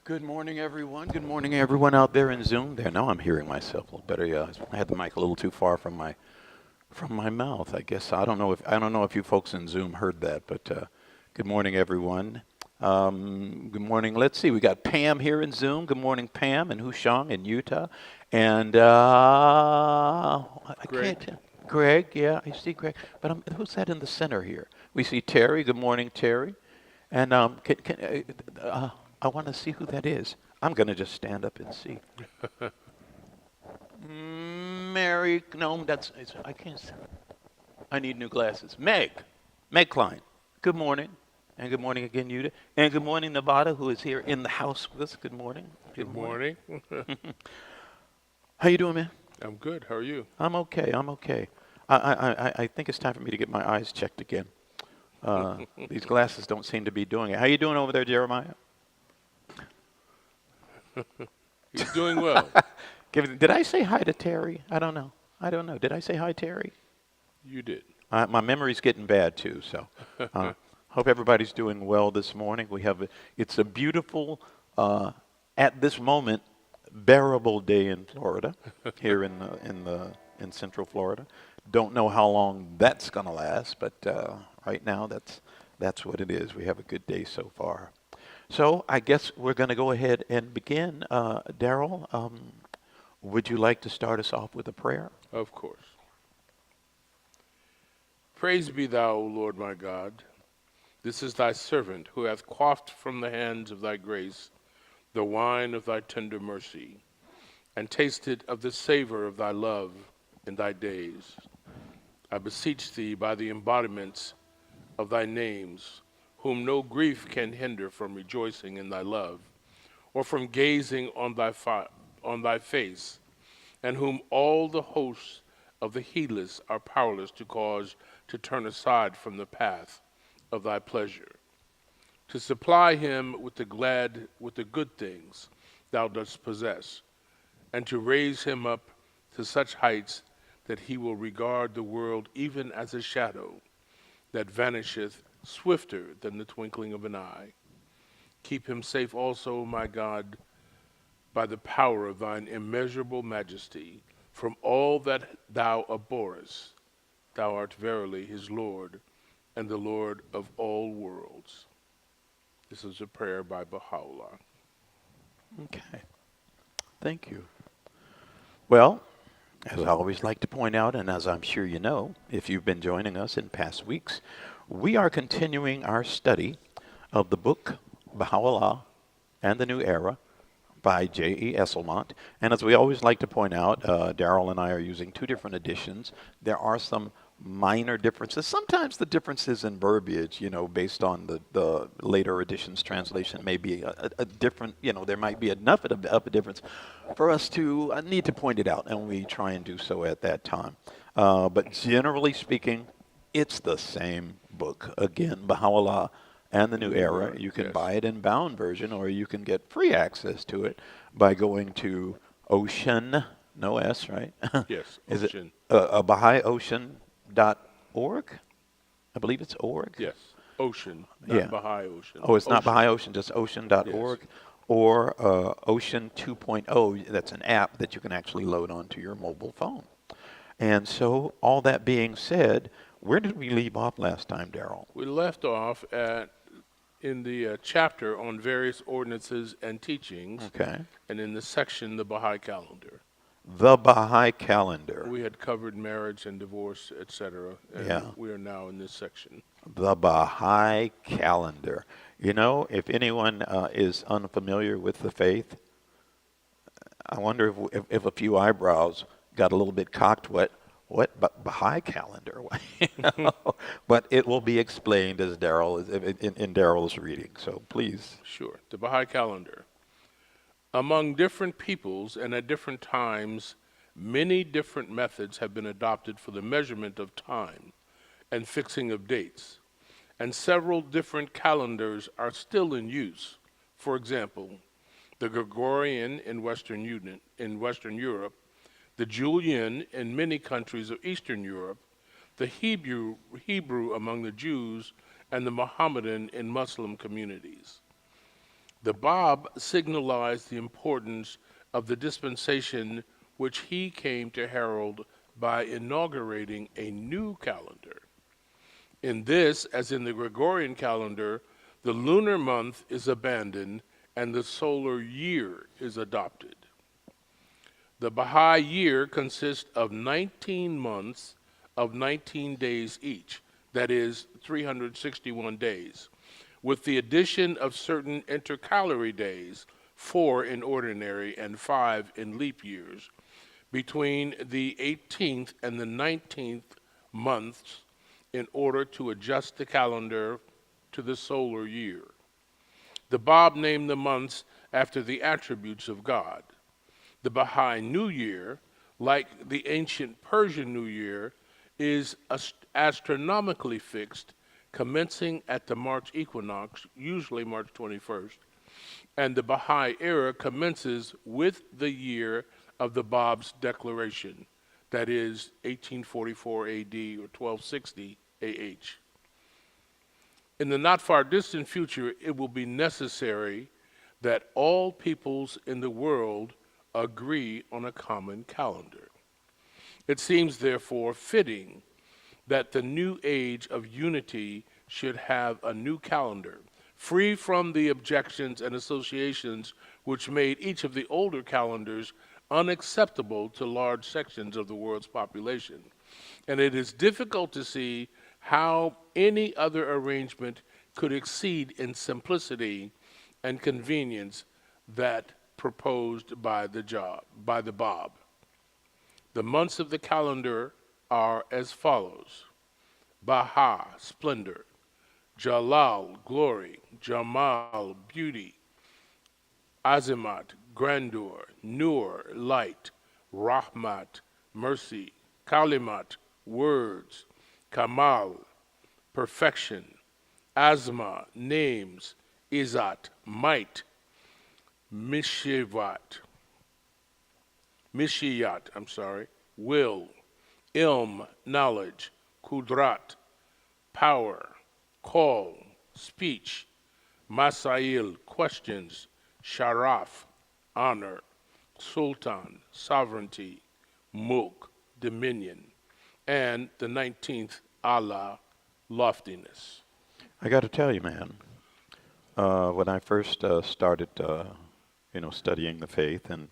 Good morning, everyone. Good morning, everyone out there in Zoom. There, now I'm hearing myself a little better. Yeah, I had the mic a little too far from my mouth. I guess I don't know if you folks in Zoom heard that, but good morning, everyone. Good morning. Let's see. We got Pam here in Zoom. Good morning, Pam, and Hushang in Utah, and I can't Greg, tell. Greg, yeah, I see Greg. But who's that in the center here? We see Terry. Good morning, Terry. And I want to see who that is. I'm going to just stand up and see. Mary, no, I can't. I need new glasses. Meg Klein. Good morning, and good morning again, Yuta, and good morning, Nevada, who is here in the house with us. Good morning. Good good morning. morning. How you doing, man? I'm good. How are you? I'm okay. I'm okay. I think it's time for me to get my eyes checked again. These glasses don't seem to be doing it. How you doing over there, Jeremiah? He's doing well. Did I say hi to Terry? I don't know. I don't know. Did I say hi, Terry? You did. My memory's getting bad too, so hope everybody's doing well this morning. It's a beautiful, at this moment, bearable day in Florida, here in Central Florida. Don't know how long that's gonna last, but right now that's what it is. We have a good day so far. So I guess we're gonna go ahead and begin. Daryl, would you like to start us off with a prayer? Of course. Praise be thou, O Lord my God. This is thy servant who hath quaffed from the hands of thy grace the wine of thy tender mercy, and tasted of the savor of thy love in thy days. I beseech thee by the embodiments of thy names, whom no grief can hinder from rejoicing in thy love, or from gazing on on thy face, and whom all the hosts of the heedless are powerless to cause to turn aside from the path of thy pleasure, to supply him with the good things thou dost possess, and to raise him up to such heights that he will regard the world even as a shadow that vanisheth swifter than the twinkling of an eye. Keep him safe also, my God, by the power of thine immeasurable majesty, from all that thou abhorrest. Thou art verily his Lord, and the Lord of all worlds. This is a prayer by Baha'u'llah. Okay, thank you. Well, as I always like to point out, and as I'm sure you know, if you've been joining us in past weeks, we are continuing our study of the book Baha'u'llah and the New Era by J.E. Esselmont. And as we always like to point out, Daryl and I are using two different editions. There are some minor differences. Sometimes the differences in verbiage, based on the later edition's translation may be a different, there might be enough of a difference for us to need to point it out, and we try and do so at that time. But generally speaking, it's the same book. Again, Baha'u'llah and the New Era. You can Yes. buy it in bound version, or you can get free access to it by going to Ocean, no S, right? Yes, Is it Ocean. BahaiOcean.org? I believe it's org. Yes, Ocean, not Yeah. Baha'i Ocean. Oh, it's not Ocean. Baha'i Ocean, just Yes. ocean.org. Or Ocean 2.0, that's an app that you can actually load onto your mobile phone. And so, all that being said, where did we leave off last time, Daryl? We left off in the chapter on various ordinances and teachings, Okay. and in the section, the Baha'i calendar. The Baha'i calendar. We had covered marriage and divorce, etc., and Yeah. we are now in this section. The Baha'i calendar. If anyone is unfamiliar with the faith, I wonder if a few eyebrows got a little bit cocked. What Baha'i calendar? You know? But it will be explained as Daryl is in Daryl's reading. So please. Sure. The Baha'i calendar. Among different peoples and at different times, many different methods have been adopted for the measurement of time and fixing of dates, and several different calendars are still in use. For example, the Gregorian in Western Europe, the Julian in many countries of Eastern Europe, the Hebrew among the Jews, and the Mohammedan in Muslim communities. The Bab signalized the importance of the dispensation which he came to herald by inaugurating a new calendar. In this, as in the Gregorian calendar, the lunar month is abandoned and the solar year is adopted. The Baha'i year consists of 19 months of 19 days each, that is, 361 days, with the addition of certain intercalary days, 4 in ordinary and 5 in leap years, between the 18th and the 19th months in order to adjust the calendar to the solar year. The Bab named the months after the attributes of God. The Baha'i New Year, like the ancient Persian New Year, is astronomically fixed, commencing at the March equinox, usually March 21st, and the Baha'i era commences with the year of the Bab's declaration, that is 1844 AD or 1260 AH. In the not far distant future, it will be necessary that all peoples in the world agree on a common calendar. It seems, therefore, fitting that the new age of unity should have a new calendar, free from the objections and associations which made each of the older calendars unacceptable to large sections of the world's population. And it is difficult to see how any other arrangement could exceed in simplicity and convenience that proposed by the Bab. The months of the calendar are as follows: Baha, splendor; Jalal, glory; Jamal, beauty; Azimat, grandeur; Nur, light; Rahmat, mercy; Kalimat, words; Kamal, perfection; Azma, names; Izat, might; Mishiyat, will; Ilm, knowledge; Kudrat, power; Call, speech; Masail, questions; Sharaf, honor; Sultan, sovereignty; Mulk, dominion; and the 19th, Allah, loftiness. I got to tell you, man, when I first started, studying the faith and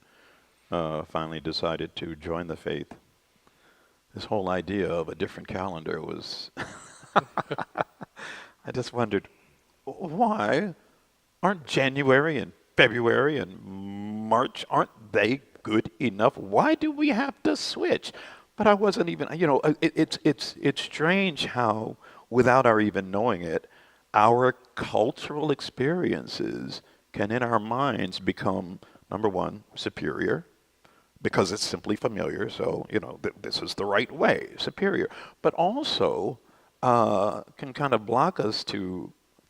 finally decided to join the faith, this whole idea of a different calendar was, I just wondered, why aren't January and February and March, aren't they good enough? Why do we have to switch? But I wasn't even, it's strange how, without our even knowing it, our cultural experiences can in our minds become, number one, superior, because it's simply familiar. So, this is the right way, superior. But also can kind of block us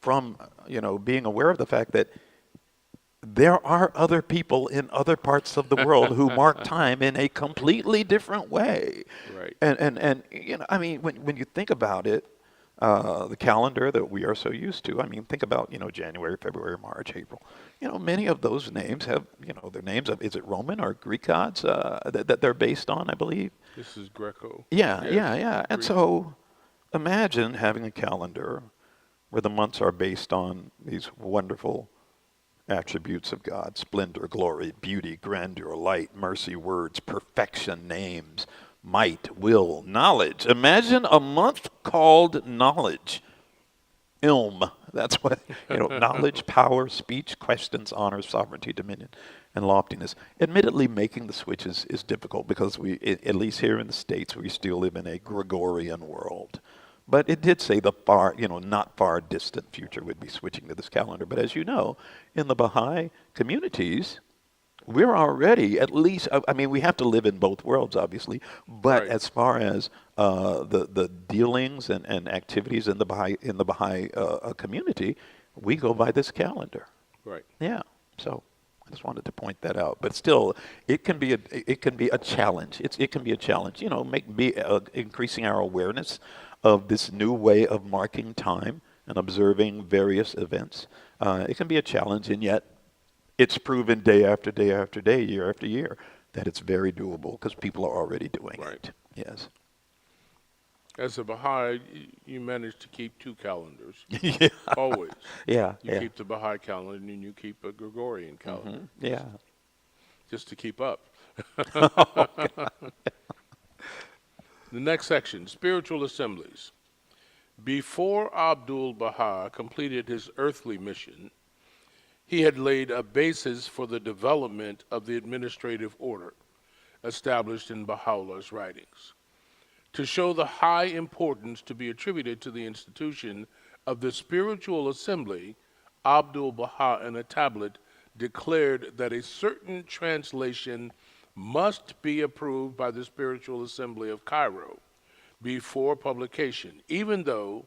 from, being aware of the fact that there are other people in other parts of the world who mark time in a completely different way. Right. And I mean, when you think about it, the calendar that we are so used to, I mean, think about, January, February, March, April. Many of those names have, their names of, is it Roman or Greek gods that they're based on, I believe? This is Greco. Yeah, Yes, yeah. And Greek. so imagine having a calendar where the months are based on these wonderful attributes of God: splendor, glory, beauty, grandeur, light, mercy, words, perfection, names, might, will, knowledge. Imagine a month called knowledge. Ilm. That's what, knowledge, power, speech, questions, honor, sovereignty, dominion, and loftiness. Admittedly, making the switch is difficult because at least here in the States, we still live in a Gregorian world. But it did say the far, not far distant future would be switching to this calendar. But as you know, in the Baha'i communities, we're already at least, I mean, we have to live in both worlds, obviously. But Right. as far as the dealings and activities in the Baha'i community, we go by this calendar. Right. Yeah. So I just wanted to point that out. But still, it can be a challenge. It can be a challenge. Increasing our awareness of this new way of marking time and observing various events. It can be a challenge, and yet it's proven day after day after day, year after year, that it's very doable because people are already doing Right. it. Yes. As a Baha'i, you manage to keep two calendars, Yeah. always. Yeah. You Yeah. keep the Baha'i calendar and you keep a Gregorian calendar, Yeah. just to keep up. The next section, spiritual assemblies. Before Abdul Baha completed his earthly mission, he had laid a basis for the development of the administrative order established in Baha'u'llah's writings. To show the high importance to be attributed to the institution of the spiritual assembly, Abdul Baha in a tablet declared that a certain translation must be approved by the spiritual assembly of Cairo before publication, even though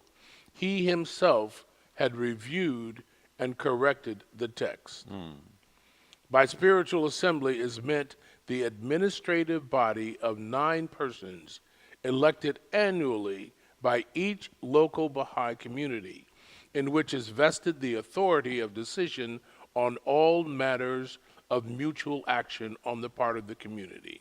he himself had reviewed and corrected the text. By spiritual assembly is meant the administrative body of 9 persons elected annually by each local Baha'i community, in which is vested the authority of decision on all matters of mutual action on the part of the community.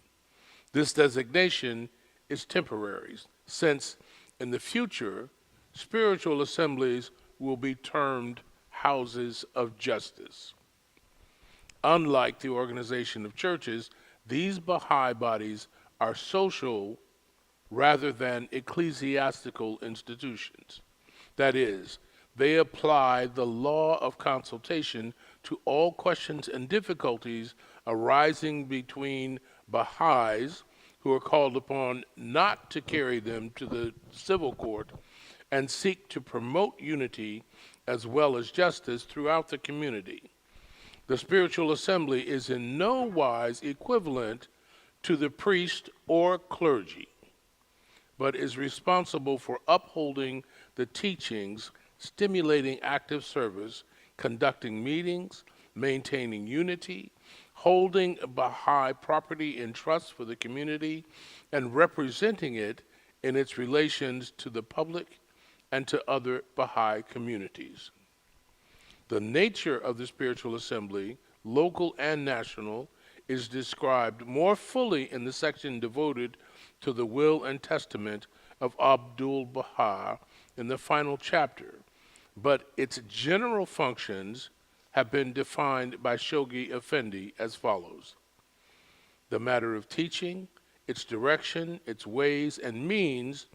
This designation is temporary, since in the future, spiritual assemblies will be termed houses of justice. Unlike the organization of churches, these Baha'i bodies are social rather than ecclesiastical institutions. That is, they apply the law of consultation to all questions and difficulties arising between Baha'is who are called upon not to carry them to the civil court and seek to promote unity as well as justice throughout the community. The spiritual assembly is in no wise equivalent to the priest or clergy, but is responsible for upholding the teachings, stimulating active service, conducting meetings, maintaining unity, holding Baha'i property in trust for the community, and representing it in its relations to the public and to other Baha'i communities. The nature of the spiritual assembly, local and national, is described more fully in the section devoted to the will and testament of Abdul Baha in the final chapter, but its general functions have been defined by Shoghi Effendi as follows: the matter of teaching, its direction, its ways and means,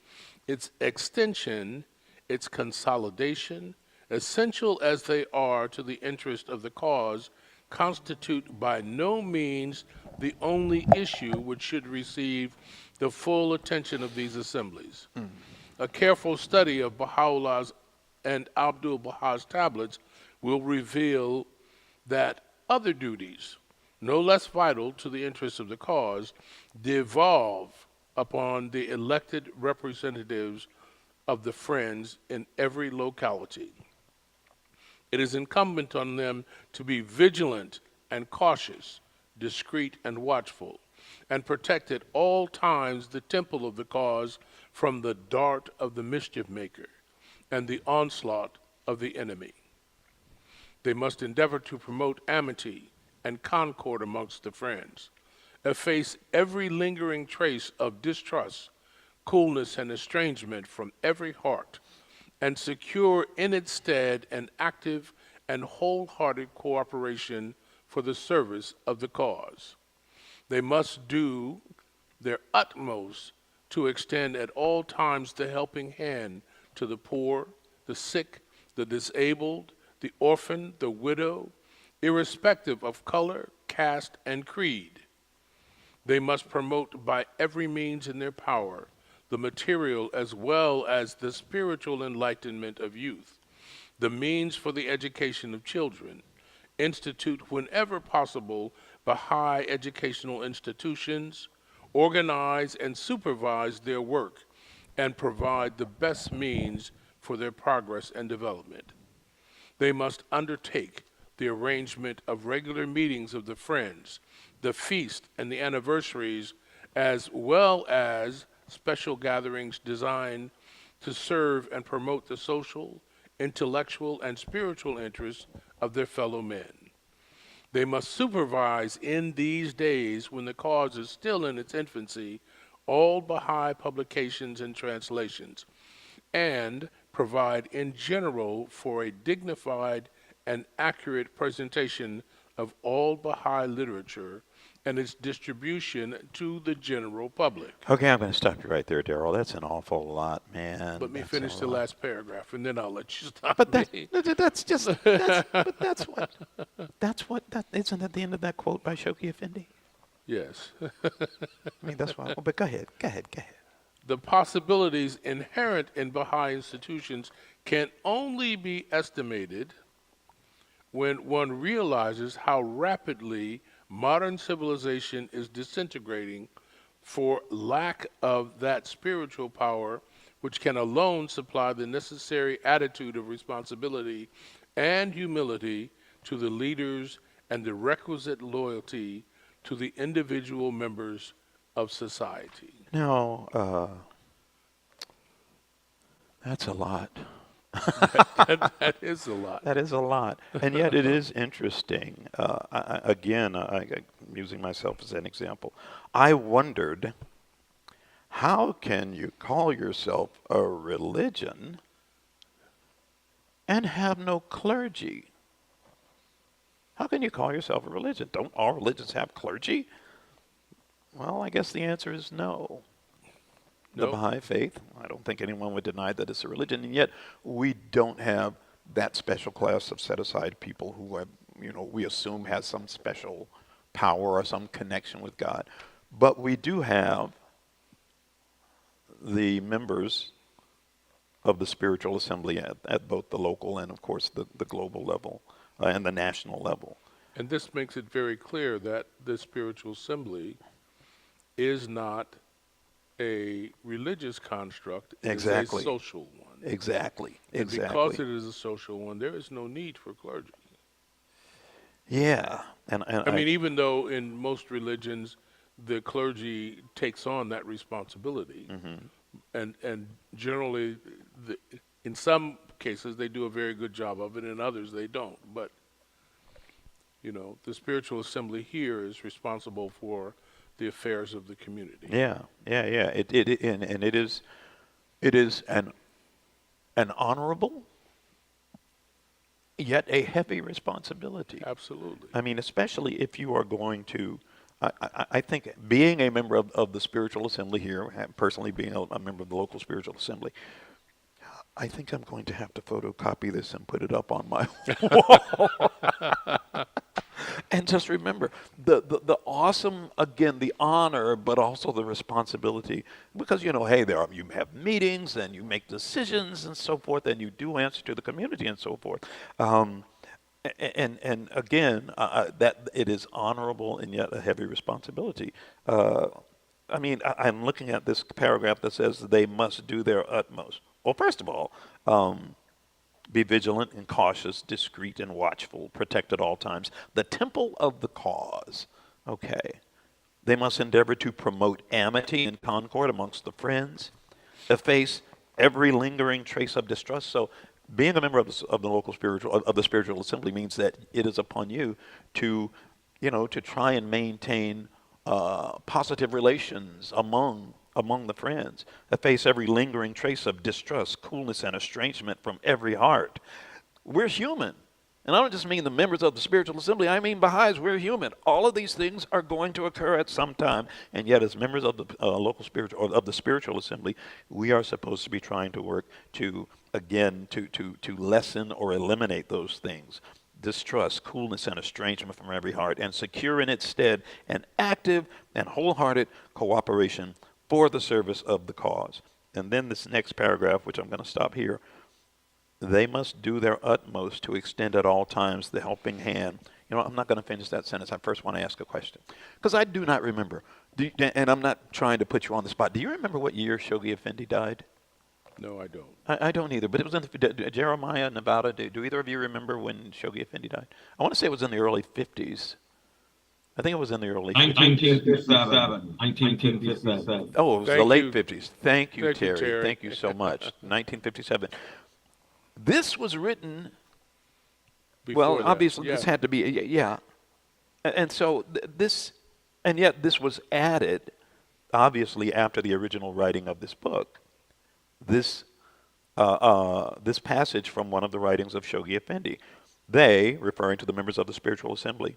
its extension, its consolidation, essential as they are to the interest of the cause, constitute by no means the only issue which should receive the full attention of these assemblies. A careful study of Baha'u'llah's and Abdul Baha's tablets will reveal that other duties, no less vital to the interests of the cause, devolve upon the elected representatives of the Friends in every locality. It is incumbent on them to be vigilant and cautious, discreet and watchful, and protect at all times the temple of the cause from the dart of the mischief maker and the onslaught of the enemy. They must endeavor to promote amity and concord amongst the Friends, efface every lingering trace of distrust, coolness, and estrangement from every heart, and secure in its stead an active and wholehearted cooperation for the service of the cause. They must do their utmost to extend at all times the helping hand to the poor, the sick, the disabled, the orphan, the widow, irrespective of color, caste, and creed. They must promote by every means in their power the material as well as the spiritual enlightenment of youth, the means for the education of children, institute whenever possible Baha'i educational institutions, organize and supervise their work, and provide the best means for their progress and development. They must undertake the arrangement of regular meetings of the Friends, the feast and the anniversaries, as well as special gatherings designed to serve and promote the social, intellectual, and spiritual interests of their fellow men. They must supervise in these days when the cause is still in its infancy all Baha'i publications and translations, and provide in general for a dignified and accurate presentation of all Baha'i literature and its distribution to the general public. Okay, I'm going to stop you right there, Daryl. That's an awful lot, man. Let me That's finish a the lot. last paragraph, and then I'll let you stop But me. that's just but that isn't that the end of that quote by Shoki Effendi? Yes. I mean, that's why. But go ahead, go ahead, go ahead. The possibilities inherent in Baha'i institutions can only be estimated when one realizes how rapidly modern civilization is disintegrating for lack of that spiritual power which can alone supply the necessary attitude of responsibility and humility to the leaders and the requisite loyalty to the individual members of society. Now, that's a lot. That is a lot. That is a lot, and yet it is interesting. I'm using myself as an example. I wondered, how can you call yourself a religion and have no clergy? How can you call yourself a religion? Don't all religions have clergy? Well, I guess the answer is no. The No. Baha'i faith, I don't think anyone would deny that it's a religion, and yet we don't have that special class of set-aside people who have, we assume has some special power or some connection with God. But we do have the members of the spiritual assembly at both the local and, of course, the global level and the national level. And this makes it very clear that the spiritual assembly is not a religious construct, it Exactly. is a social one. Exactly. And Exactly. because it is a social one, there is no need for clergy. Yeah. And I mean, even though in most religions the clergy takes on that responsibility, and generally, in some cases they do a very good job of it, in others they don't. But the spiritual assembly here is responsible for the affairs of the community. yeah. And it is an honorable yet a heavy responsibility. Absolutely. I mean, especially if you are going to, I think being a member of the spiritual assembly here, personally being a member of the local spiritual assembly, I think I'm going to have to photocopy this and put it up on my wall. And just remember the awesome, again, the honor, but also the responsibility, because hey, you have meetings and you make decisions and so forth, and you do answer to the community and so forth. And again, that it is honorable and yet a heavy responsibility. I mean, I'm looking at this paragraph that says they must do their utmost. Well, first of all, be vigilant and cautious, discreet and watchful, protect at all times the temple of the cause. Okay. They must endeavor to promote amity and concord amongst the friends, efface every lingering trace of distrust. So being a member of the local spiritual assembly means that it is upon you to, to try and maintain positive relations among the friends, efface every lingering trace of distrust, coolness, and estrangement from every heart. We're human. And I don't just mean the members of the spiritual assembly, I mean Baha'is, we're human. All of these things are going to occur at some time, and yet as members of the local spiritual, or of the spiritual assembly, we are supposed to be trying to work to, again, to lessen or eliminate those things. Distrust, coolness, and estrangement from every heart, and secure in its stead an active and wholehearted cooperation for the service of the cause. And then this next paragraph, which I'm going to stop here, they must do their utmost to extend at all times the helping hand. I'm not going to finish that sentence. I first want to ask a question, because I do not remember. And I'm not trying to put you on the spot. Do you remember what year Shogi Effendi died? No, I don't. I don't either, but it was in Jeremiah, Nevada. Do either of you remember when Shogi Effendi died? I want to say it was in the early 50s. I think it was in the early 50s. 1957. 1957. Oh, it was the Thank late you. 50s. Thank you, Thank you, Terry. Terry. Thank you so much. 1957. This was written Well, before that. obviously this Yeah. had to be, yeah. And so this, and yet this was added, obviously, after the original writing of this book. This, this passage from one of the writings of Shoghi Effendi. They, referring to the members of the spiritual assembly,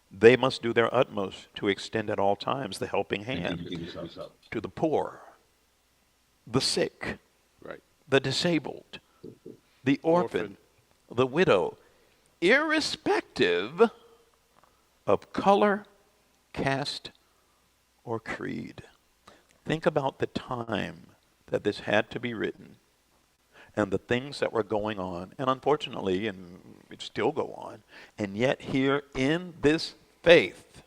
they must do their utmost to extend at all times the helping hand to the poor, the sick, Right. the disabled, the orphan, Orphan. the widow, irrespective of color, caste, or creed. Think about the time that this had to be written and the things that were going on, and unfortunately, and it still go on, and yet here in this faith,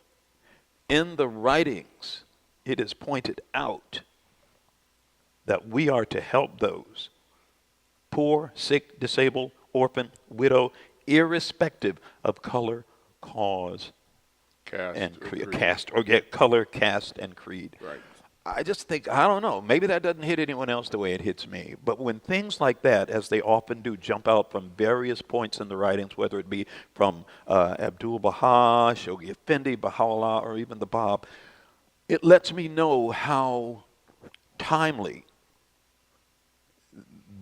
in the writings, it is pointed out that we are to help those poor, sick, disabled, orphan, widow, irrespective of color, cause, Cast and or creed, creed. caste, or get color, caste, and creed. Right. I just think, I don't know, maybe that doesn't hit anyone else the way it hits me. But when things like that, as they often do, jump out from various points in the writings, whether it be from Abdul Baha, Shoghi Effendi, Baha'u'llah, or even the Bab, it lets me know how timely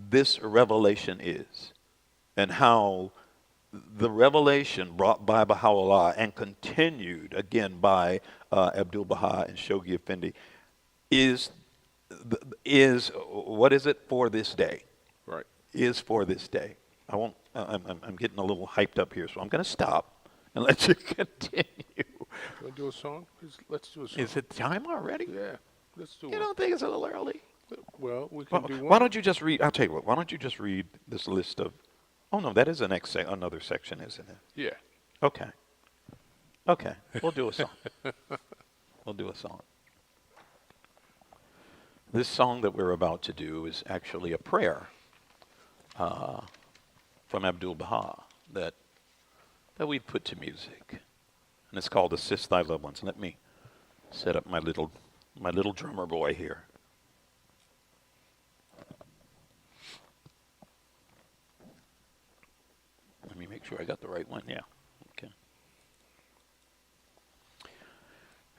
this revelation is, and how the revelation brought by Baha'u'llah and continued again by Abdul Baha and Shoghi Effendi is what is it for this day? Right. Is for this day. I won't. I'm getting a little hyped up here, so I'm going to stop and let you continue. Want to do a song? Let's do a song. Is it time already? Yeah. Let's do You one. don't think it's a little early? Well, we can Well, do one. why don't you just read? I'll tell you what. Why don't you just read this list of? Oh no, that is the next another section, isn't it? Yeah. Okay. Okay. We'll do a song. We'll do a song. This song that we're about to do is actually a prayer from Abdul Baha that we put to music, and it's called "Assist Thy Loved Ones." Let me set up my little drummer boy here. Let me make sure I got the right one. Yeah. Okay.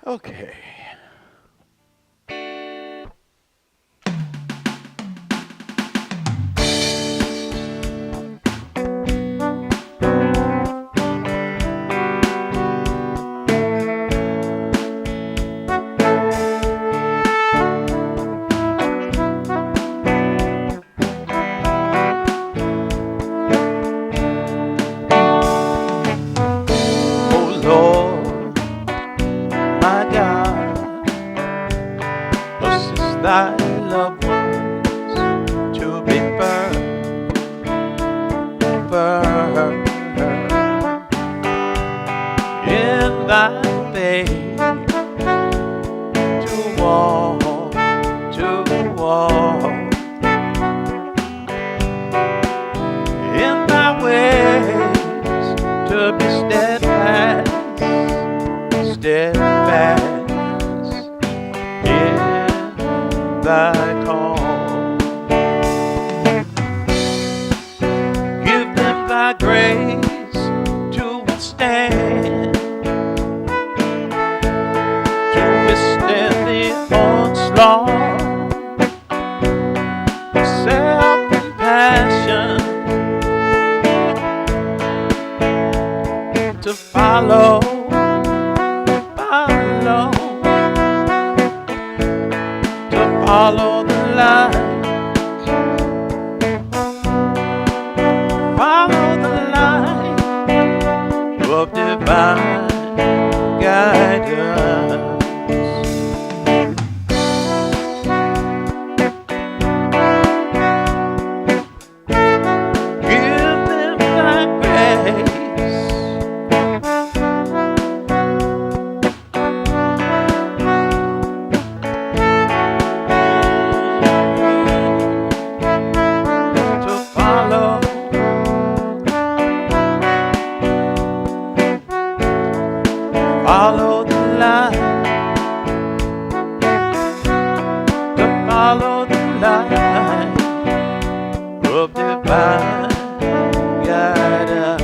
Okay. Oh Lord, my God, assist thy loved ones to be firm in thy faith, to walk in thy ways, to be steadfast in thy call. Give them thy grace to withstand the onslaught of self-compassion, to follow the light, follow the light of divine guidance. Give them thy grace to follow the light, to follow the light of divine guidance.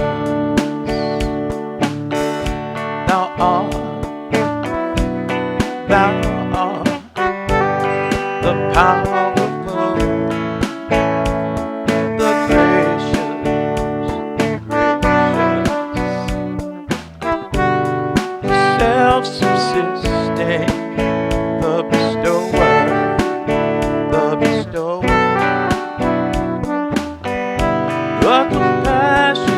of subsisting, the bestower, the bestower, the compassionate,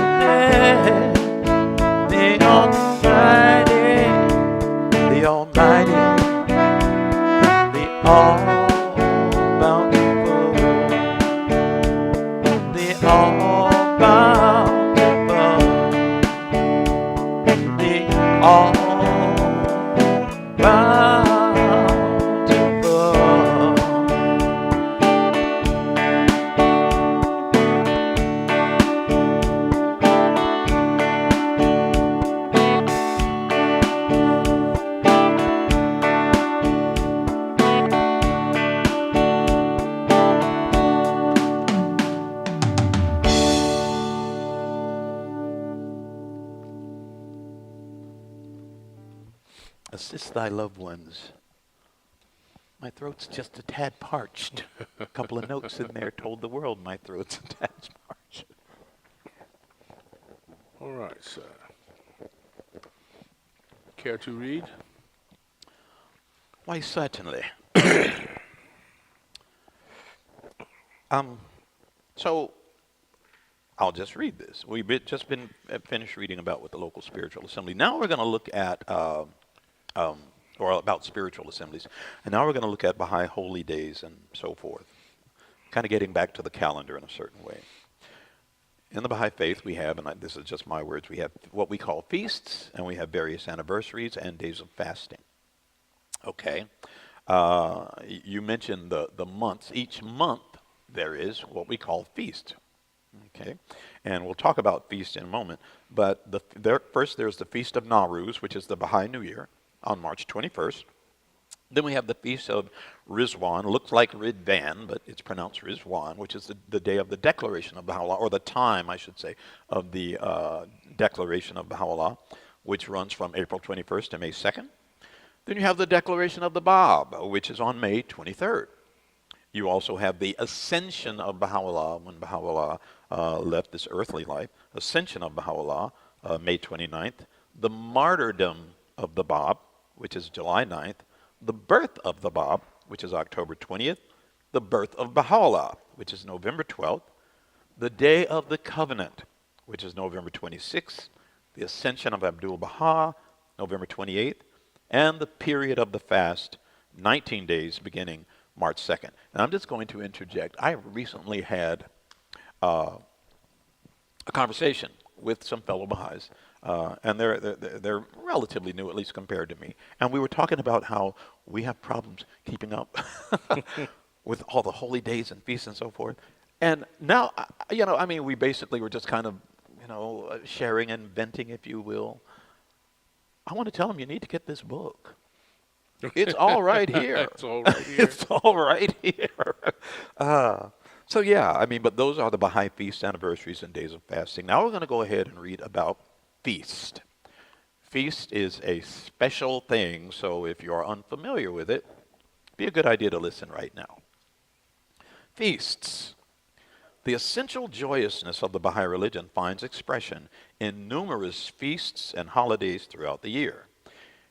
the almighty, the almighty, the all bountiful, the all bountiful, the all bountiful. Assist thy loved ones. My throat's just a tad parched. A couple of notes in there told the world my throat's a tad parched. All right, sir. Care to read? Why, certainly. So I'll just read this. We've just been finished reading about what the local spiritual assembly. Now we're going to look at, or about spiritual assemblies. And now we're going to look at Baha'i holy days and so forth. Kind of getting back to the calendar in a certain way. In the Baha'i faith, we have, and this is just my words, we have what we call feasts, and we have various anniversaries and days of fasting. Okay. You mentioned the months. Each month there is what we call feast. Okay. And we'll talk about feast in a moment. But first there's the Feast of Nowruz, which is the Baha'i New Year, on March 21st. Then we have the Feast of Rizwan, looks like Ridvan, but it's pronounced Rizwan, which is the day of the Declaration of Baha'u'llah, or the time, I should say, of the Declaration of Baha'u'llah, which runs from April 21st to May 2nd. Then you have the Declaration of the Bab, which is on May 23rd. You also have the Ascension of Baha'u'llah, when Baha'u'llah left this earthly life. Ascension of Baha'u'llah, May 29th. The Martyrdom of the Bab, which is July 9th. The birth of the Bab, which is October 20th. The birth of Baha'u'llah, which is November 12th. The Day of the Covenant, which is November 26th. The Ascension of Abdul Baha, November 28th. And the period of the fast, 19 days beginning March 2nd. And I'm just going to interject. I recently had a conversation with some fellow Baha'is, and they're relatively new, at least compared to me. And we were talking about how we have problems keeping up with all the holy days and feasts and so forth. And now, we basically were just kind of, sharing and venting, if you will. I want to tell them you need to get this book. It's all right here. It's all right here. It's all right here. But those are the Baha'i feast anniversaries and days of fasting. Now we're going to go ahead and read about feast. Feast is a special thing, so if you're unfamiliar with it, it'd be a good idea to listen right now. Feasts. The essential joyousness of the Baha'i religion finds expression in numerous feasts and holidays throughout the year.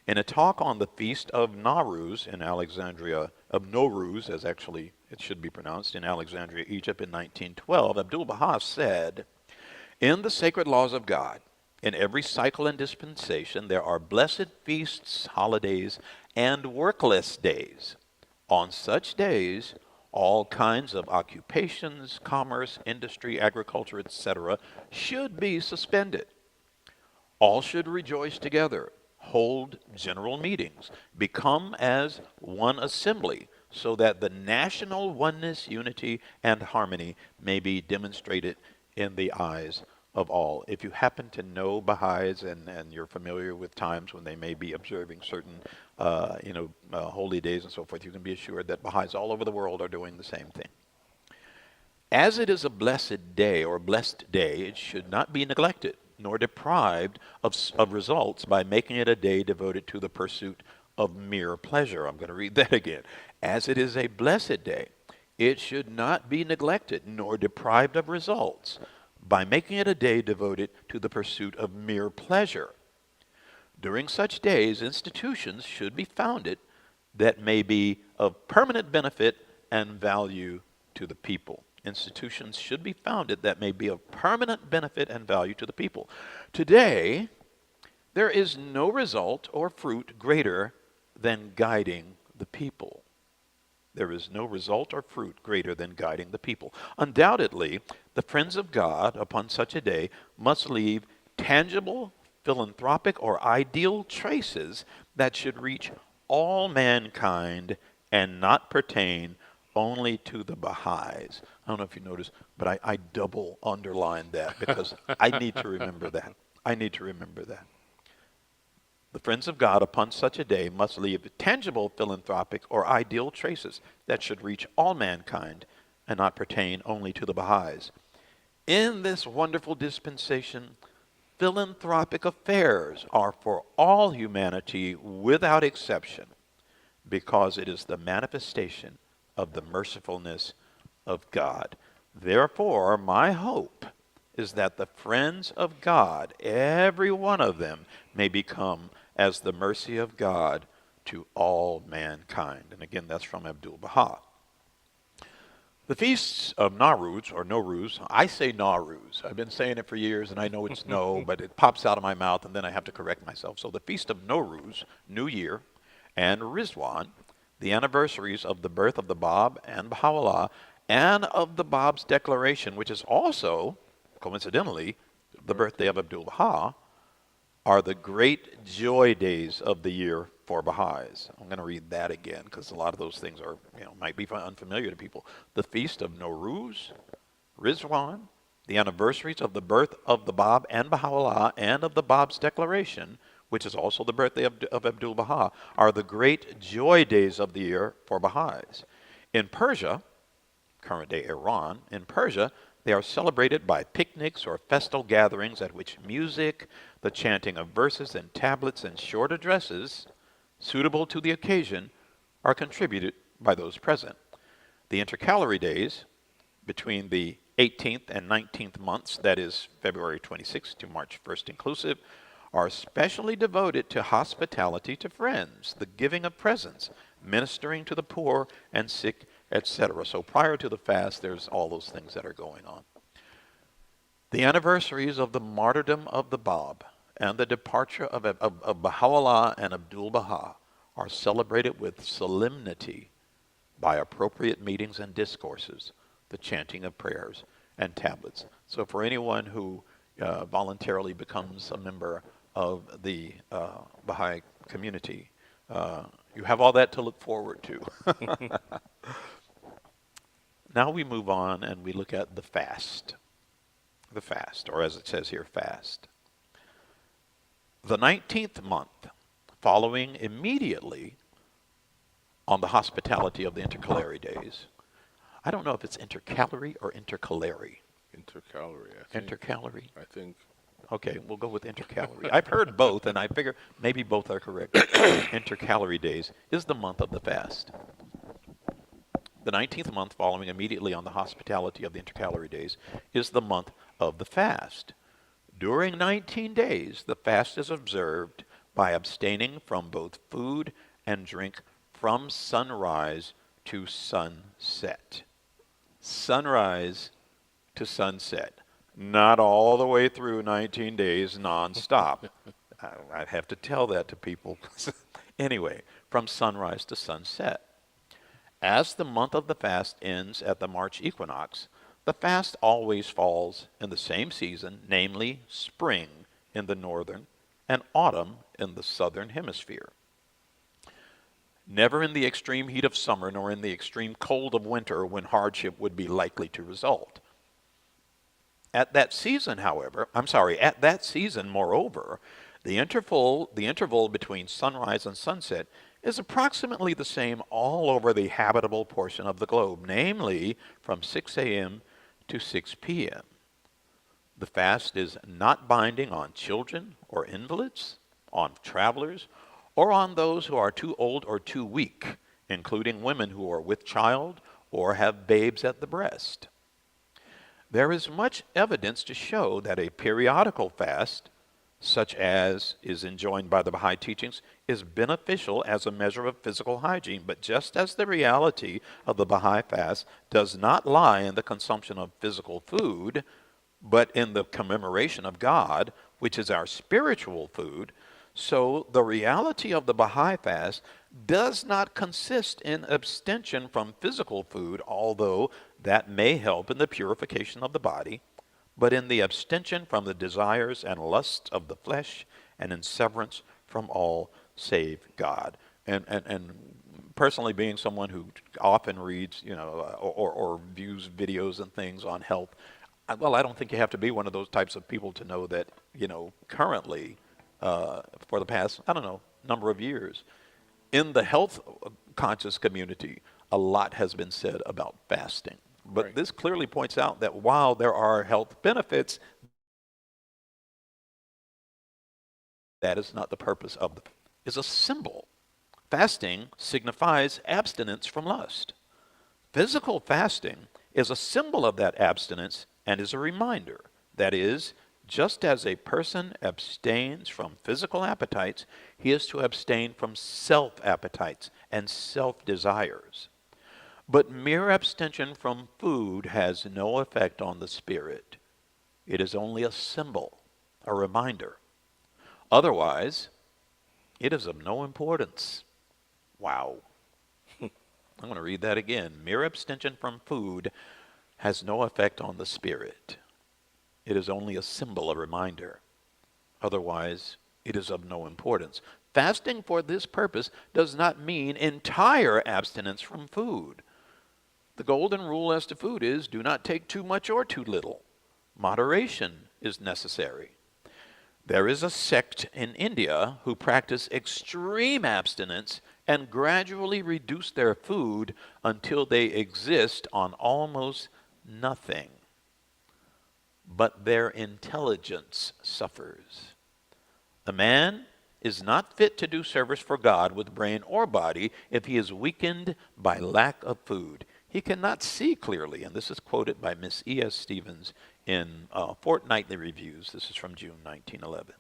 In a talk on the Feast of Nowruz in Alexandria, of Nowruz, as actually it should be pronounced, in Alexandria, Egypt in 1912, Abdul Baha said, "In the sacred laws of God, in every cycle and dispensation, there are blessed feasts, holidays, and workless days. On such days, all kinds of occupations, commerce, industry, agriculture, etc., should be suspended. All should rejoice together, hold general meetings, become as one assembly, so that the national oneness, unity, and harmony may be demonstrated in the eyes of all." If you happen to know Baha'is and you're familiar with times when they may be observing certain holy days and so forth, you can be assured that Baha'is all over the world are doing the same thing. As it is a blessed day or blessed day, it should not be neglected nor deprived of results by making it a day devoted to the pursuit of mere pleasure. I'm going to read that again. As it is a blessed day, it should not be neglected nor deprived of results by making it a day devoted to the pursuit of mere pleasure. During such days, institutions should be founded that may be of permanent benefit and value to the people. Institutions should be founded that may be of permanent benefit and value to the people. Today, there is no result or fruit greater than guiding the people. There is no result or fruit greater than guiding the people. Undoubtedly, the friends of God upon such a day must leave tangible, philanthropic, or ideal traces that should reach all mankind and not pertain only to the Baha'is. I don't know if you noticed, but I double underlined that because I need to remember that. I need to remember that. The friends of God upon such a day must leave tangible, philanthropic, or ideal traces that should reach all mankind and not pertain only to the Baha'is. In this wonderful dispensation, philanthropic affairs are for all humanity without exception, because it is the manifestation of the mercifulness of God. Therefore, my hope is that the friends of God, every one of them, may become as the mercy of God to all mankind. And again, that's from Abdul-Baha. The feasts of Nowruz, or Nowruz, I say Nowruz. I've been saying it for years, and I know it's no, but it pops out of my mouth, and then I have to correct myself. So the feast of Nowruz, New Year, and Rizwan, the anniversaries of the birth of the Bab and Baha'u'llah, and of the Bab's declaration, which is also, coincidentally, the birthday of Abdul-Baha, are the great joy days of the year for Baha'is. I'm going to read that again because a lot of those things are, might be unfamiliar to people. The feast of Nowruz, Rizwan, the anniversaries of the birth of the Bab and Baha'u'llah and of the Bab's declaration, which is also the birthday of Abdul-Baha, are the great joy days of the year for Baha'is. In Persia, current day Iran, in Persia, they are celebrated by picnics or festal gatherings at which music, the chanting of verses and tablets and short addresses suitable to the occasion are contributed by those present. The intercalary days between the 18th and 19th months, that is February 26th to March 1st inclusive, are specially devoted to hospitality to friends, the giving of presents, ministering to the poor and sick, etc. So prior to the fast, there's all those things that are going on. The anniversaries of the martyrdom of the Bab and the departure of Baha'u'llah and Abdul-Baha are celebrated with solemnity by appropriate meetings and discourses, the chanting of prayers and tablets. So for anyone who voluntarily becomes a member of the Baha'i community, you have all that to look forward to. Now we move on and we look at the fast. The fast, or as it says here, fast. The 19th month, following immediately on the hospitality of the intercalary days. I don't know if it's intercalary or intercalary. Intercalary, I think. Intercalary? I think. Okay, we'll go with intercalary. I've heard both, and I figure maybe both are correct. Intercalary days is the month of the fast. The 19th month following immediately on the hospitality of the intercalary days is the month of the fast. During 19 days, the fast is observed by abstaining from both food and drink from sunrise to sunset. Sunrise to sunset. Not all the way through 19 days nonstop. I'd have to tell that to people. Anyway, from sunrise to sunset. As the month of the fast ends at the March equinox, the fast always falls in the same season, namely spring in the northern and autumn in the southern hemisphere. Never in the extreme heat of summer nor in the extreme cold of winter when hardship would be likely to result. At that season, moreover, the interval between sunrise and sunset is approximately the same all over the habitable portion of the globe, namely from 6 a.m. to 6 p.m. The fast is not binding on children or invalids, on travelers, or on those who are too old or too weak, including women who are with child or have babes at the breast. There is much evidence to show that a periodical fast such as is enjoined by the Baha'i teachings, is beneficial as a measure of physical hygiene. But just as the reality of the Baha'i fast does not lie in the consumption of physical food, but in the commemoration of God, which is our spiritual food, so the reality of the Baha'i fast does not consist in abstention from physical food, although that may help in the purification of the body, but in the abstention from the desires and lusts of the flesh, and in severance from all save God. And personally, being someone who often reads, or views videos and things on health, well, I don't think you have to be one of those types of people to know that, currently, for the past, I don't know, number of years, in the health conscious community, a lot has been said about fasting. But Right. this clearly points out that while there are health benefits, that is not the purpose of the is a symbol. Fasting signifies abstinence from lust. Physical fasting is a symbol of that abstinence and is a reminder. That is, just as a person abstains from physical appetites, he is to abstain from self appetites and self desires. But mere abstention from food has no effect on the spirit. It is only a symbol, a reminder. Otherwise, it is of no importance. Wow. I'm going to read that again. Mere abstention from food has no effect on the spirit. It is only a symbol, a reminder. Otherwise, it is of no importance. Fasting for this purpose does not mean entire abstinence from food. The golden rule as to food is do not take too much or too little. Moderation is necessary. There is a sect in India who practice extreme abstinence and gradually reduce their food until they exist on almost nothing. But their intelligence suffers. A man is not fit to do service for God with brain or body if he is weakened by lack of food. He cannot see clearly, and this is quoted by Miss E.S. Stevens in Fortnightly Reviews. This is from June 1911.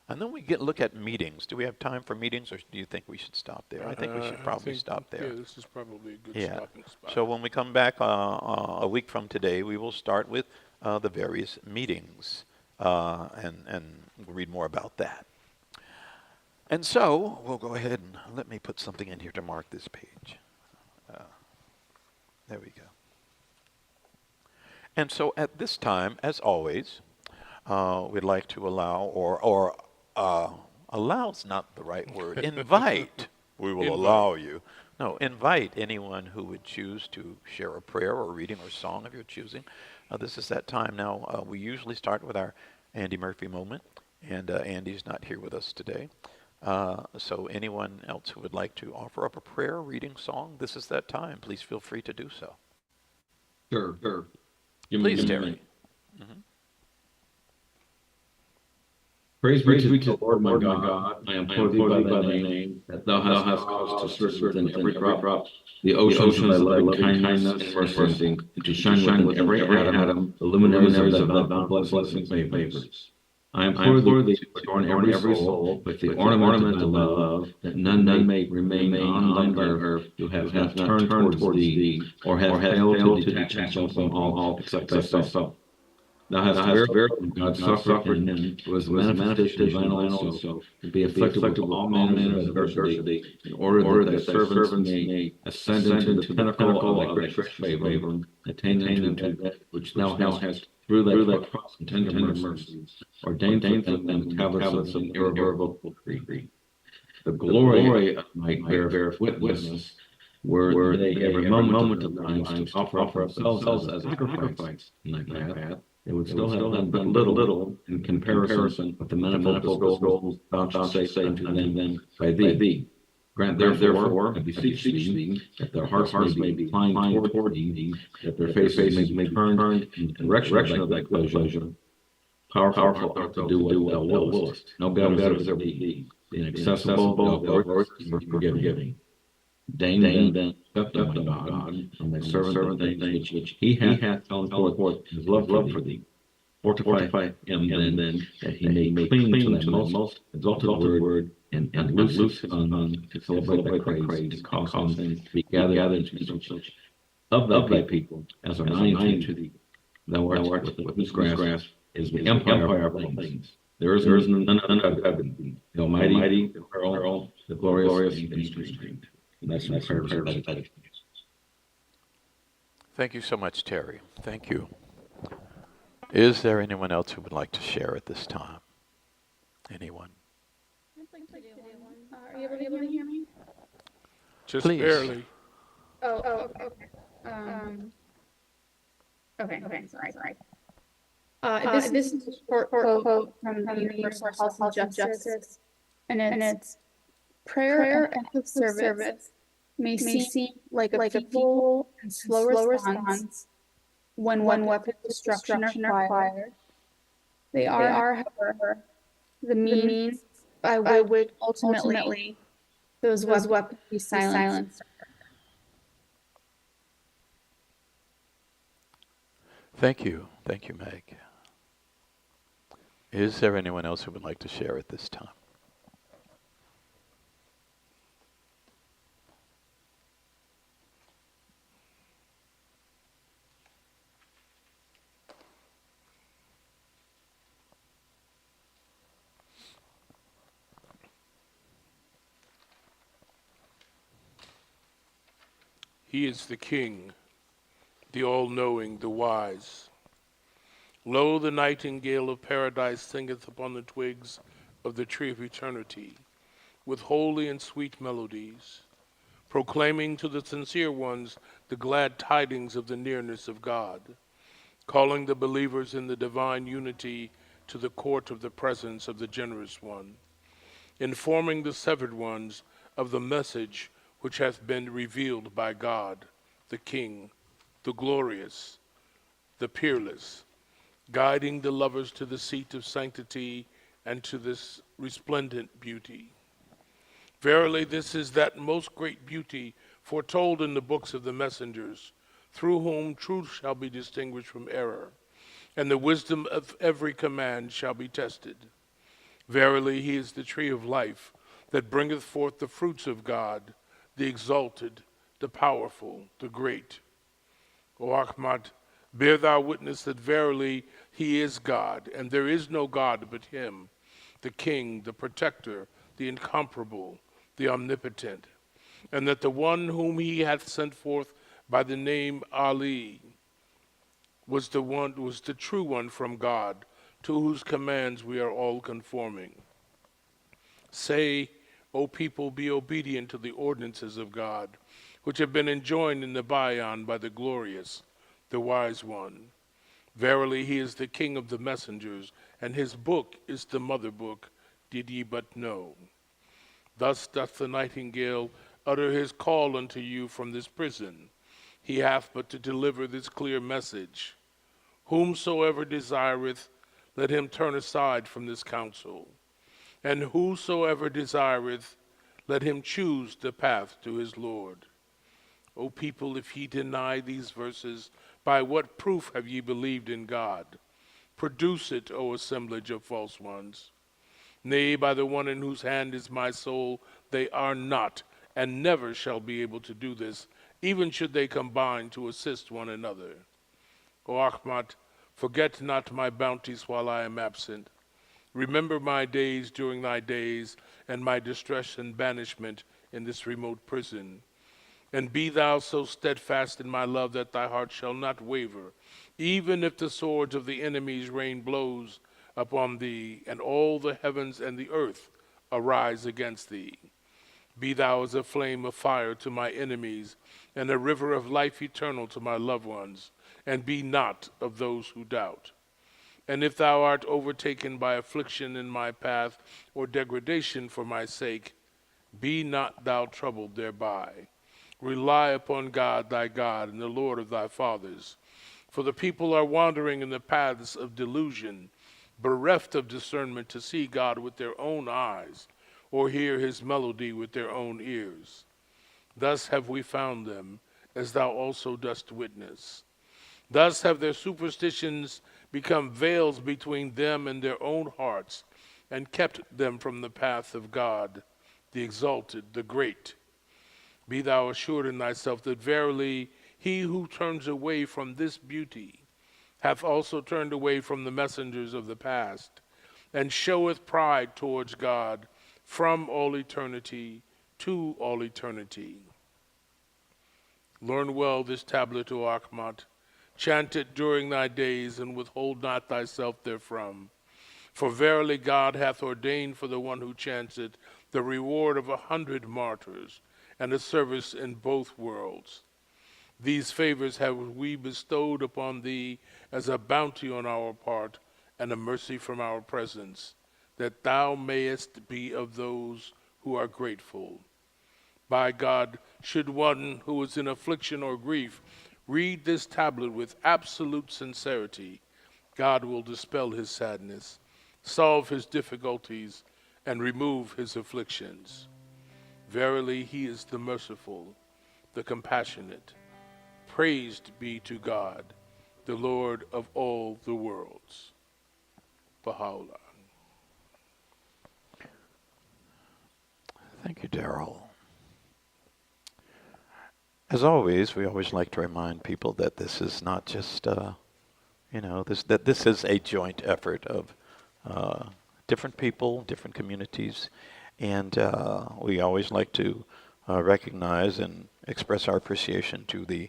And then we look at meetings. Do we have time for meetings, or do you think we should stop there? I think we should probably stop there. Yeah, this is probably a good Yeah. stopping spot. So when we come back a week from today, we will start with the various meetings and we'll read more about that. And so we'll go ahead and let me put something in here to mark this page. There we go. And so at this time, as always, we'd like to allow, or allow is not the right word, invite. We will allow you. No, invite anyone who would choose to share a prayer or reading or song of your choosing. This is that time now. We usually start with our Andy Murphy moment, and Andy's not here with us today. So anyone else who would like to offer up a prayer, reading, song, this is that time. Please feel free to do so. Sure. Please, Terry. Mm-hmm. Praise be to the Lord my God. I implore thee by thy name, that thou hast caused to search within every drop the oceans of thy loving kindness and mercy, and to shine within every atom the luminaries of thy bountiful blessings and favors. I implore thee to adorn every soul with the ornament of thy love, that none may remain on thine earth who has not turned towards thee, or has failed to detach himself from all except thyself. Thou hast verily, God, suffered him who was the manifestation of thine own self, to be afflicted with all manners of adversity, in order that thy servants may ascend into the pinnacle of thy gracious favor, and attain unto that which thou hast through thy cross and tender mercies ordained for them tablets of irrevocable decree. The glory of might beareth witness, were they every moment of their lives to offer up themselves as a sacrifice in thy path, they would still have done but little in comparison with the manifold bestowals vouchsafed unto them by thee. Grant therefore, I beseech thee, that their hearts may be inclined toward thee, that their faces may be turned in the direction of thy pleasure. Powerful art to do what thou willest. No God is ever thee. The inaccessible, thou glorious, forgiving. Deign then, accept them, my God, from thy servant the things which he hath shown forth his love for thee. Fortify him then, that he may cling to thy most exalted word, and loose his tongue to celebrate thy praise, and cause him to be gathered into such of thy people as are nigh to thee. Thou art with whose grasp is the empire of all things. There is none other than thee, the Almighty, the Eternal, the glorious, and constrained. And that's from prayers of meditation. Thank you so much, Terry. Thank you. Is there anyone else who would like to share at this time? Anyone? I'd like to do one. Are you able to hear me? Just Please. barely. Oh, okay. Okay, sorry. This is a short quote from the Universal Health and Justice, and it's prayer and active service may seem like a feeble and slow response when weapons of destruction are required. They are, however, the means by which ultimately those weapons be silenced. Thank you. Thank you, Meg. Is there anyone else who would like to share at this time? He is the King, the all-knowing, the wise. Lo, the nightingale of paradise singeth upon the twigs of the tree of eternity, with holy and sweet melodies, proclaiming to the sincere ones the glad tidings of the nearness of God, calling the believers in the divine unity to the court of the presence of the generous one, informing the severed ones of the message which hath been revealed by God, the King, the glorious, the peerless, guiding the lovers to the seat of sanctity and to this resplendent beauty. Verily, this is that most great beauty foretold in the books of the messengers, through whom truth shall be distinguished from error, and the wisdom of every command shall be tested. Verily, he is the tree of life that bringeth forth the fruits of God, the exalted, the powerful, the great. O Ahmad, bear thou witness that verily he is God, and there is no God but him, the King, the protector, the incomparable, the omnipotent, and that the one whom he hath sent forth by the name Ali was the true one from God, to whose commands we are all conforming. Say, O people, be obedient to the ordinances of God, which have been enjoined in the Bayan by the glorious, the wise one. Verily, he is the King of the messengers, and his book is the mother book, did ye but know. Thus doth the nightingale utter his call unto you from this prison. He hath but to deliver this clear message. Whomsoever desireth, let him turn aside from this counsel. And whosoever desireth, let him choose the path to his Lord. O people, if ye deny these verses, by what proof have ye believed in God? Produce it, O assemblage of false ones. Nay, by the one in whose hand is my soul, they are not, and never shall be able to do this, even should they combine to assist one another. O Ahmad, forget not my bounties while I am absent. Remember my days during thy days, and my distress and banishment in this remote prison. And be thou so steadfast in my love that thy heart shall not waver, even if the swords of the enemies rain blows upon thee, and all the heavens and the earth arise against thee. Be thou as a flame of fire to my enemies, and a river of life eternal to my loved ones, and be not of those who doubt. And if thou art overtaken by affliction in my path, or degradation for my sake, be not thou troubled thereby. Rely upon God thy God, and the Lord of thy fathers. For the people are wandering in the paths of delusion, bereft of discernment to see God with their own eyes, or hear his melody with their own ears. Thus have we found them, as thou also dost witness. Thus have their superstitions become veils between them and their own hearts, and kept them from the path of God, the exalted, the great. Be thou assured in thyself that verily he who turns away from this beauty hath also turned away from the messengers of the past, and showeth pride towards God from all eternity to all eternity. Learn well this tablet, O Achmat. Chant it during thy days, and withhold not thyself therefrom. For verily God hath ordained for the one who chants it the reward of 100 martyrs, and a service in both worlds. These favors have we bestowed upon thee as a bounty on our part, and a mercy from our presence, that thou mayest be of those who are grateful. By God, should one who is in affliction or grief read this tablet with absolute sincerity, God will dispel his sadness, solve his difficulties, and remove his afflictions. Verily, he is the merciful, the compassionate. Praised be to God, the Lord of all the worlds. Baha'u'llah. Thank you, Daryl. As always, we always like to remind people that this is not just, that this is a joint effort of different people, different communities, and we always like to recognize and express our appreciation to the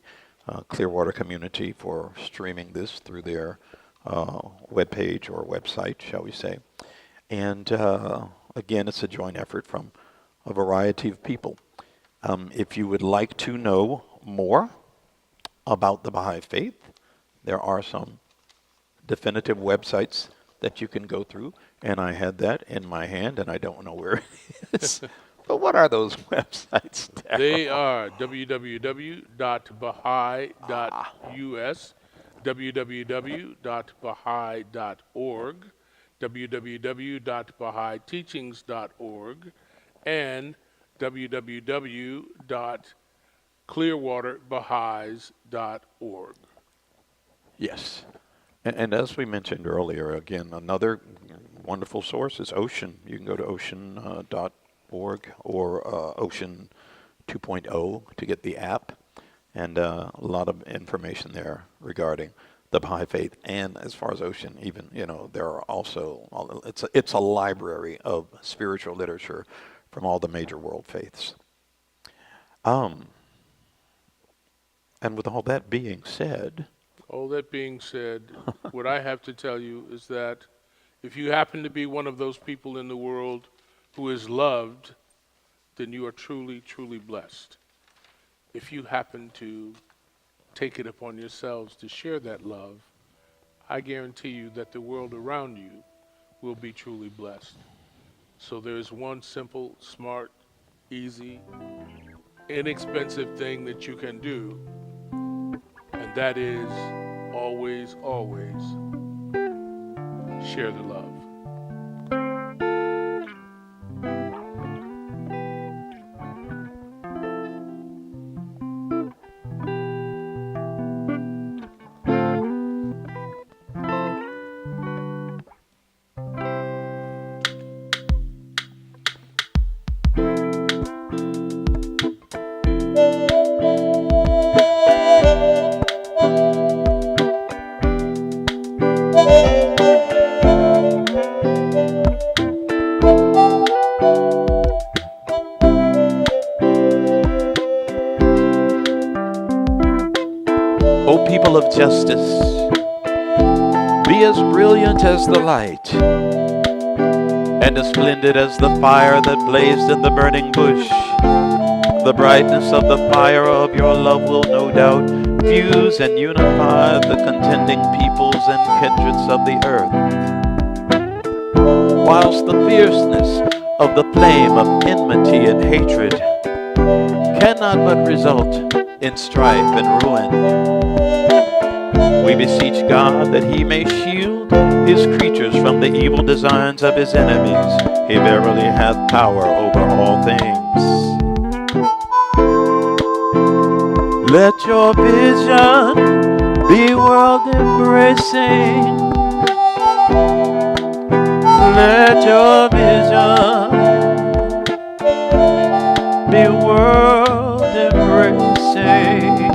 Clearwater community for streaming this through their webpage or website, shall we say. And again, it's a joint effort from a variety of people. If you would like to know more about the Baha'i Faith, there are some definitive websites that you can go through, and I had that in my hand, and I don't know where it is. But what are those websites, Daryl? They are www.baha'i.us, www.baha'i.org, www.bahaiteachings.org, and www.clearwaterbaha'is.org. Yes. And as we mentioned earlier, again, another wonderful source is Ocean. You can go to ocean.org or Ocean 2.0 to get the app, and a lot of information there regarding the Baha'i Faith. And as far as Ocean, even, there are also, it's a library of spiritual literature from all the major world faiths. And with all that being said, what I have to tell you is that if you happen to be one of those people in the world who is loved, then you are truly, truly blessed. If you happen to take it upon yourselves to share that love, I guarantee you that the world around you will be truly blessed. So there is one simple, smart, easy, inexpensive thing that you can do, and that is always, always share the love. O people of justice, be as brilliant as the light, and as splendid as the fire that blazed in the burning bush. The brightness of the fire of your love will no doubt fuse and unify the contending peoples and kindreds of the earth, whilst the fierceness of the flame of enmity and hatred cannot but result in strife and ruin. We beseech God that he may shield his creatures from the evil designs of his enemies. He verily hath power over all things. Let your vision be world embracing. Let your vision be world embracing.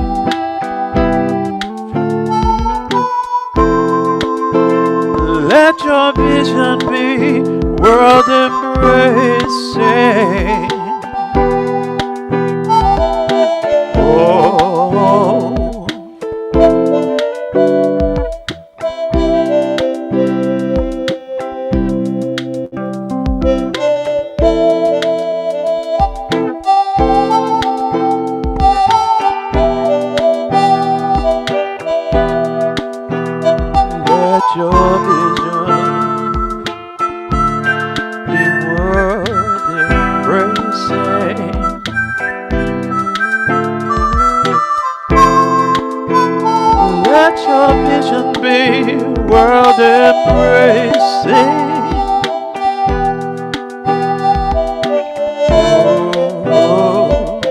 Let your vision be world embracing. Oh, let your vision be world embracing. Let your vision be world embracing. Oh,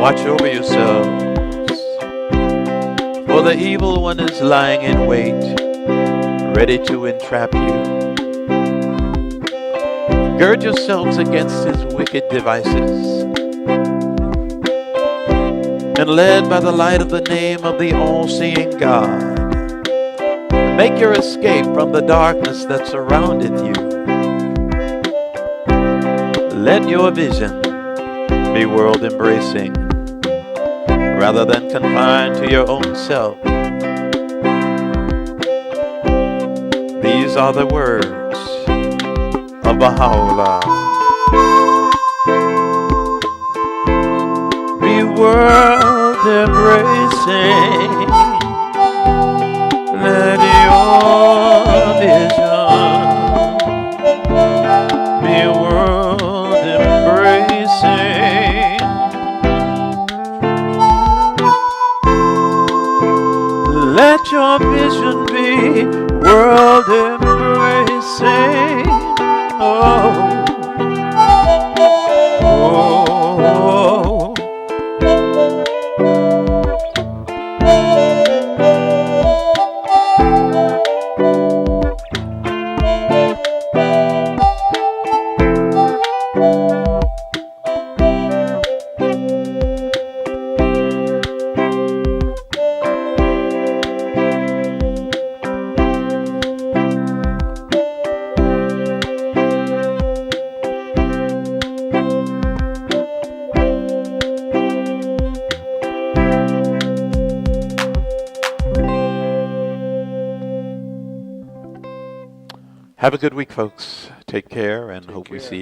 watch over yourselves, for the evil one is lying in wait, ready to entrap you. Gird yourselves against his wicked devices, and led by the light of the name of the all-seeing God, make your escape from the darkness that surroundeth you. Let your vision be world-embracing, rather than confined to your own self. These are the words of Baha'u'llah. Be world embracing. Let your vision be world embracing. Let your vision be world embracing. Oh, oh, have a good week, folks. Take care, and hope we see you.